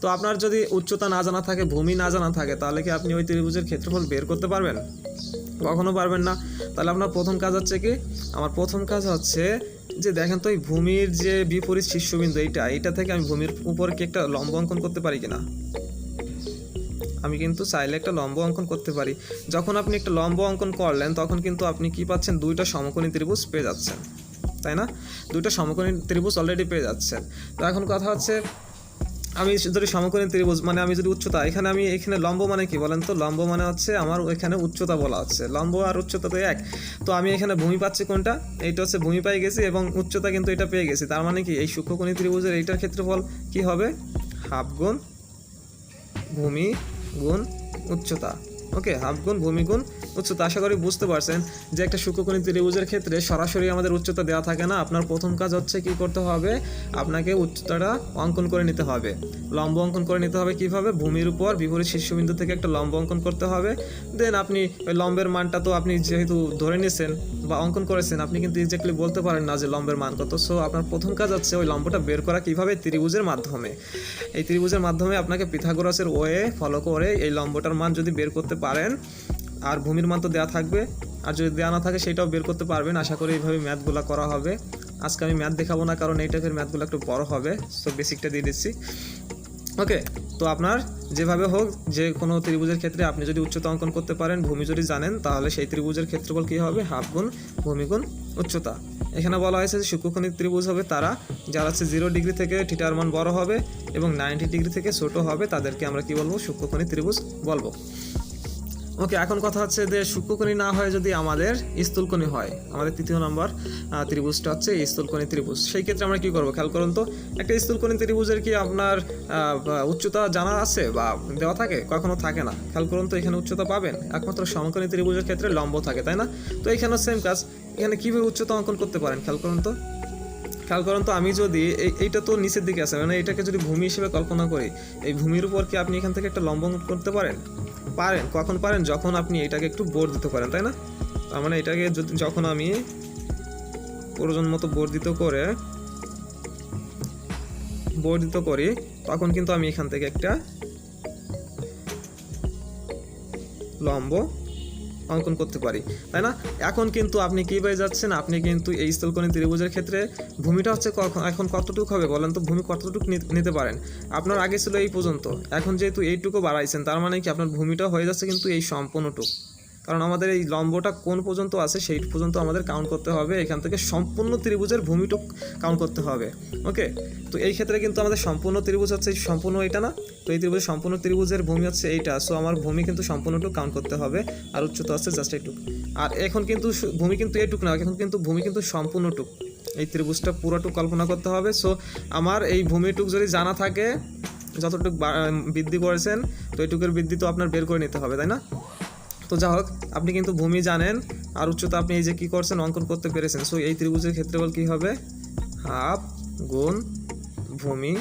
তো আপনার যদি উচ্চতা না জানা থাকে, ভূমি না জানা থাকে, তাহলে কি আপনি ওই ত্রিভুজের ক্ষেত্রফল বের করতে পারবেন? কখনো পারবেন না। তাহলে আপনার প্রথম কাজ হচ্ছে কি, আমার প্রথম কাজ হচ্ছে যে দেখেন তো এই ভূমির যে বিপরীত শীর্ষবিন্দু এইটা থেকে আমি ভূমির উপর কি একটা লম্ব অঙ্কন করতে পারি কিনা? আমি কিন্তু চাইলে একটা লম্ব অঙ্কন করতে পারি। যখন আপনি একটা লম্ব অঙ্কন করলেন তখন কিন্তু আপনি কি পাচ্ছেন? দুইটা সমকোণী ত্রিভুজ পেয়ে যাচ্ছেন, তাই না? দুইটা সমকোণী ত্রিভুজ অলরেডি পেয়ে যাচ্ছেন। তো এখন কথা হচ্ছে, আমি যদি সমকোণী ত্রিভুজ মানে আমি যদি উচ্চতা, এখানে লম্ব মানে কি বলেন তো? লম্ব মানে হচ্ছে আমার এখানে উচ্চতা বলা হচ্ছে, লম্ব আর উচ্চতা তো এক। তো আমি এখানে ভূমি পাচ্ছি কোনটা? এইটা হচ্ছে ভূমি পাই গেছি, এবং উচ্চতা কিন্তু এটা পেয়ে গেছি। তার মানে কি এই সূক্ষ্মকোণী ত্রিভুজের এইটার ক্ষেত্রফল কি হবে? হাফ গুণ ভূমি গুণ উচ্চতা। ওকে, হাফ গুণ ভূমি গুণ উচ্চতা। আশা করি বুঝতে পারছেন যে একটা সূক্ষ্মকোণী ত্রিভুজের ক্ষেত্রে সরাসরি আমাদের উচ্চতা দেওয়া থাকে না। আপনার প্রথম কাজ হচ্ছে কি করতে হবে? আপনাকে উচ্চতাটা অঙ্কন করে নিতে হবে, লম্ব অঙ্কন করে নিতে হবে। কিভাবে? ভূমির উপর বিপরীত শীর্ষবিন্দু থেকে একটা লম্ব অঙ্কন করতে হবে। দেন আপনি ওই লম্বের মানটা তো আপনি যেহেতু ধরে নিয়েছেন বা অঙ্কন করেছেন, আপনি কিন্তু এক্স্যাক্টলি বলতে পারেন না যে লম্বের মান কত। সো আপনার প্রথম কাজ হচ্ছে ওই লম্বটা বের করা। কিভাবে? ত্রিভুজের মাধ্যমে। এই ত্রিভুজের মাধ্যমে আপনাকে পিথাগোরাসের ওয়ে ফলো করে এই লম্বটার মান যদি বের করতে পারেন, আর ভূমির মান তো দেওয়া থাকবে, আর যদি দেওয়া না থাকে সেটাও বের করতে পারবেন। আশা করি এইভাবে ম্যাথগুলো করা হবে। আজকে আমি ম্যাথ দেখাবো না, কারণ এই টাইপের ম্যাথগুলো একটু বড় হবে। সো বেসিকটা দিয়ে দিচ্ছি। ওকে, তো আপনার যেভাবে হোক যে কোনো ত্রিভুজের ক্ষেত্রে আপনি যদি উচ্চতা অঙ্কন করতে পারেন, ভূমি যদি জানেন, তাহলে সেই ত্রিভুজের ক্ষেত্রফল কী হবে? হাফ গুণ ভূমি গুণ উচ্চতা। এখানে বলা হয়েছে যে সূক্ষ্মকোণী ত্রিভুজ হবে তারা যারা হচ্ছে 0 ডিগ্রি থেকে থিটার মান বড় হবে এবং 90 ডিগ্রি থেকে ছোট হবে, তাদেরকে আমরা কি বলবো? সূক্ষ্মকোণী ত্রিভুজ বলবো। ওকে, এখন কথা হচ্ছে যে সূক্ষ্মকোণী না হয় যদি আমাদের স্থূলকোণী হয়, আমাদের তৃতীয় নম্বর ত্রিভুজটা হচ্ছে স্থূলকোণী ত্রিভুজ। সেই ক্ষেত্রে আমরা কি করবো? খেয়াল করুন তো, একটা স্থূলকোণী ত্রিভুজের কি আপনার উচ্চতা জানা আছে বা দেওয়া থাকে? কখনো থাকে না। খেয়াল করুন তো, এখানে উচ্চতা পাবেন একমাত্র সমকোণী ত্রিভুজের ক্ষেত্রে লম্ব থাকে, তাই না? তো এখানেও সেম কাজ। এখানে কীভাবে উচ্চতা অঙ্কন করতে পারেন? খেয়াল করুন তো, আমি যদি এইটা তো নিচের দিকে আছে, মানে এটাকে যদি ভূমি হিসেবে কল্পনা করি, এই ভূমির উপর কি আপনি এখান থেকে একটা লম্ব অঙ্কন করতে পারেন? কখন পারেন? যখন আপনি এটাকে একটু বর্ধিত করেন, তাই না? তার মানে এটাকে যখন আমি প্রয়োজন মতো বর্ধিত করি, তখন কিন্তু আমি এখান থেকে একটা লম্ব অঙ্কন করতে পারি, তাই না? এখন কিন্তু আপনি কি পেয়ে যাচ্ছেন? আপনি কিন্তু এই স্থূলকোণী ত্রিভুজের ক্ষেত্রে ভূমিটা হচ্ছে এখন কতটুকু হবে বলেন তো? ভূমি কতটুকু নিতে পারেন? আপনার আগে ছিল এই পর্যন্ত, এখন যেহেতু এইটুকু বাড়াইছেন, তার মানে কি আপনার ভূমিটা হয়ে যাচ্ছে কিন্তু এই সম্পূর্ণটুকু। কারণ আমাদের এই লম্বটা কোন পর্যন্ত আছে সেই পর্যন্ত আমাদের কাউন্ট করতে হবে। এখান থেকে সম্পূর্ণ ত্রিভুজের ভূমিটুক কাউন্ট করতে হবে। ওকে, তো এই ক্ষেত্রে কিন্তু আমাদের সম্পূর্ণ ত্রিভুজ হচ্ছে সম্পূর্ণ এটা না, তো এই ত্রিভুজের সম্পূর্ণ ত্রিভুজের ভূমি হচ্ছে এইটা। সো আমার ভূমি কিন্তু সম্পূর্ণটুক কাউন্ট করতে হবে, আর উচ্চতা হচ্ছে জাস্ট এইটুক। আর এখন কিন্তু ভূমি কিন্তু এইটুক না, এখন কিন্তু ভূমি কিন্তু সম্পূর্ণটুক, এই ত্রিভুজটা পুরোটুক কল্পনা করতে হবে। সো আমার এই ভূমিটুক যদি জানা থাকে, যতটুকু বৃদ্ধি করেছেন, তো এইটুকুর বৃদ্ধি তো আপনার বের করে নিতে হবে, তাই না? তো যা হোক, আপনি কিন্তু ভূমি জানেন আর উচ্চতা আপনি এই যে কী করছেন, অঙ্কন করতে পেরেছেন। সো এই ত্রিভুজের ক্ষেত্রফল কী হবে? হাফ গুণ ভূমি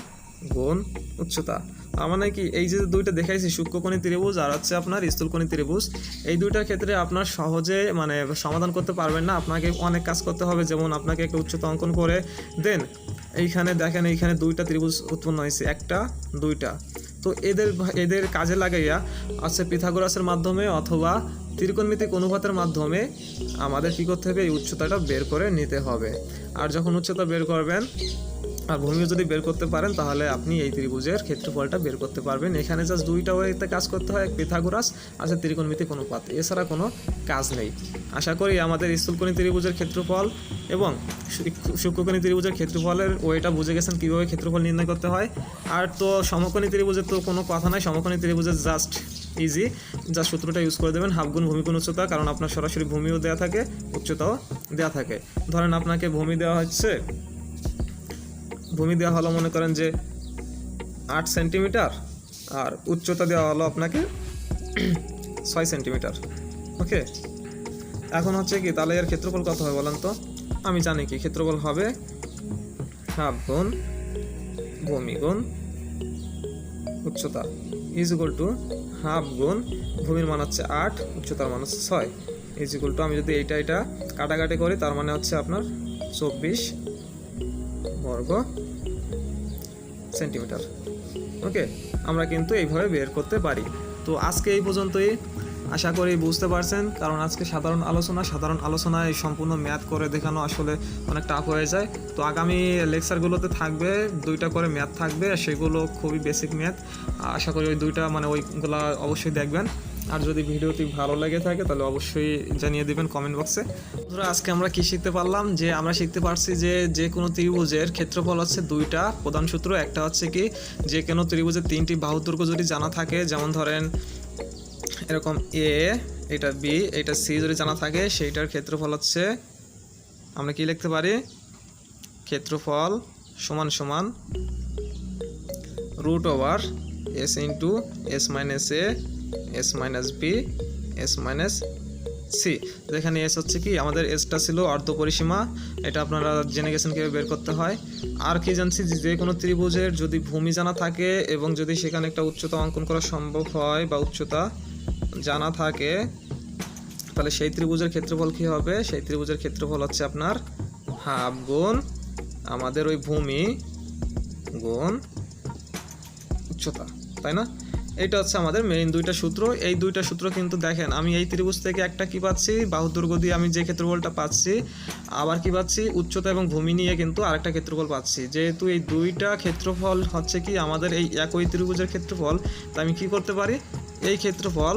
গুণ উচ্চতা। তার মানে কি এই যে দুইটা দেখাইছি, সূক্ষ্মকোণী ত্রিভুজ আর হচ্ছে আপনার স্থূলকোণী ত্রিভুজ, এই দুইটার ক্ষেত্রে আপনার সহজে মানে সমাধান করতে পারবেন না। আপনাকে অনেক কাজ করতে হবে। যেমন আপনাকে একটা উচ্চতা অঙ্কন করে দেন, এইখানে দেখেন এইখানে দুইটা ত্রিভুজ উৎপন্ন হয়েছে, একটা দুইটা। তো এদের কাজে লাগাইয়া আছে পিথাগোরাসের মাধ্যমে অথবা ত্রিকোণমিতিক অনুপাতের মাধ্যমে আমাদের কী করতে হবে? এই উচ্চতাটা বের করে নিতে হবে। আর যখন উচ্চতা বের করবেন আর ভূমিও যদি বের করতে পারেন, তাহলে আপনি এই ত্রিভুজের ক্ষেত্রফলটা বের করতে পারবেন। এখানে জাস্ট দুইটা ওয়েতে কাজ করতে হয়, এক পিথাগোরাস আছে ত্রিকোণমিতিক অনুপাত, এছাড়া কোনো কাজ নেই। আশা করি আমাদের স্থূলকোণী ত্রিভুজের ক্ষেত্রফল এবং সূক্ষ্মকোণী ত্রিভুজের ক্ষেত্রফলের ওইটা বুঝে গেছেন কীভাবে ক্ষেত্রফল নির্ণয় করতে হয়। আর তো সমকোণী ত্রিভুজের তো কোনো কথা নাই, সমকোণী ত্রিভুজের জাস্ট ইজি, যা সূত্রটা ইউজ করে দেবেন, হাফ গুণ ভূমি গুণ উচ্চতা, কারণ আপনার সরাসরি ভূমিও দেওয়া থাকে, উচ্চতাও দেওয়া থাকে। ধরেন আপনাকে ভূমি দেওয়া হচ্ছে, ভূমি দেওয়া হলো মনে করেন যে 8 সেন্টিমিটার, আর উচ্চতা দেওয়া হলো আপনাকে 6 সেন্টিমিটার। ওকে, এখন হচ্ছে কি তাহলে এর ক্ষেত্রফল কত হয় বলেন তো? আমি জানি কি ক্ষেত্রফল হবে হাফ গুণ ভূমি গুণ উচ্চতা ইজ ইকুয়াল টু হাফ গুণ ভূমির মান হচ্ছে 8, উচ্চতার মান হচ্ছে 6 ইজ ইকুয়াল টু, আমি যদি এটা কাটাকাটি করি তার মানে হচ্ছে আপনার 24 বর্গ সেন্টিমিটার। ওকে, আমরা কিন্তু এইভাবে বের করতে পারি। তো আজকে এই পর্যন্তই, আশা করি বুঝতে পারছেন, কারণ আজকে সাধারণ আলোচনায় সম্পূর্ণ ম্যাথ করে দেখানো আসলে অনেক টাফ হয়ে যায়। তো আগামী লেকচারগুলোতে থাকবে 2টা করে ম্যাথ থাকবে, সেগুলো খুবই বেসিক ম্যাথ। আশা করি ওই 2টা মানে ওইগুলা অবশ্যই দেখবেন। আর যদি ভিডিওটি ভালো লেগে থাকে তাহলে অবশ্যই জানিয়ে দিবেন কমেন্ট বক্সে। ধরো আজকে আমরা কি শিখতে পারলাম, যে আমরা শিখতে পারছি যে কোনো ত্রিভুজের ক্ষেত্রফল হচ্ছে 2টা প্রধান সূত্র। একটা হচ্ছে কি, যে কোনো ত্রিভুজের 3টি বাহুর দৈর্ঘ্য যদি জানা থাকে, যেমন ধরেন এরকম এ, এটা বি, এটা সি যদি জানা থাকে, সেইটার ক্ষেত্রফল হচ্ছে আমরা কি লিখতে পারি, ক্ষেত্রফল সমান সমান root over s into s minus a s minus b s minus c. যেখানে এস হচ্ছে কি আমাদের এসটা ছিল অর্ধপরিসীমা, এটা আপনারা জেনে গেছেন কীভাবে বের করতে হয়। আর কি জানছি, যে কোনো ত্রিভুজের যদি ভূমি জানা থাকে এবং যদি সেখানে একটা উচ্চতা অঙ্কন করা সম্ভব হয় বা উচ্চতা জানা থাকে, তাহলে সেই ত্রিভুজের ক্ষেত্রফল কী হবে? সেই ত্রিভুজের ক্ষেত্রফল হচ্ছে আপনার হাফ গুণ আমাদের ওই ভূমি গুণ উচ্চতা, তাই না? এইটা হচ্ছে আমাদের মেইন 2টা সূত্র। এই 2টা সূত্র কিন্তু দেখেন, আমি এই ত্রিভুজ থেকে একটা কি পাচ্ছি, বাহুর দৈর্ঘ্য দিয়ে আমি যে ক্ষেত্রফলটা পাচ্ছি, আবার কি পাচ্ছি, উচ্চতা এবং ভূমি নিয়ে কিন্তু আরেকটা ক্ষেত্রফল পাচ্ছি। যেহেতু এই 2টা ক্ষেত্রফল হচ্ছে কি আমাদের এই একই ত্রিভুজের ক্ষেত্রফল, তাই আমি কি করতে পারি, এই ক্ষেত্রফল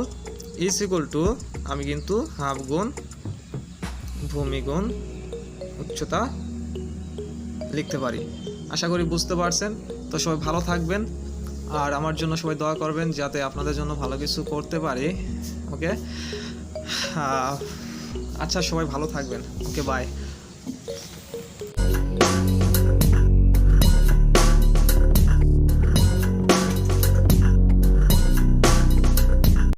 ইজ ইকুয়াল টু আমি কিন্তু হাফ গুণ ভূমি গুণ উচ্চতা লিখতে পারি। আশা করি বুঝতে পারছেন। তো সবাই ভালো থাকবেন, আর আমার জন্য সবাই দোয়া করবেন যাতে আপনাদের জন্য ভালো কিছু করতে পারি। ওকে, আচ্ছা সবাই ভালো থাকবেন। ওকে, বাই।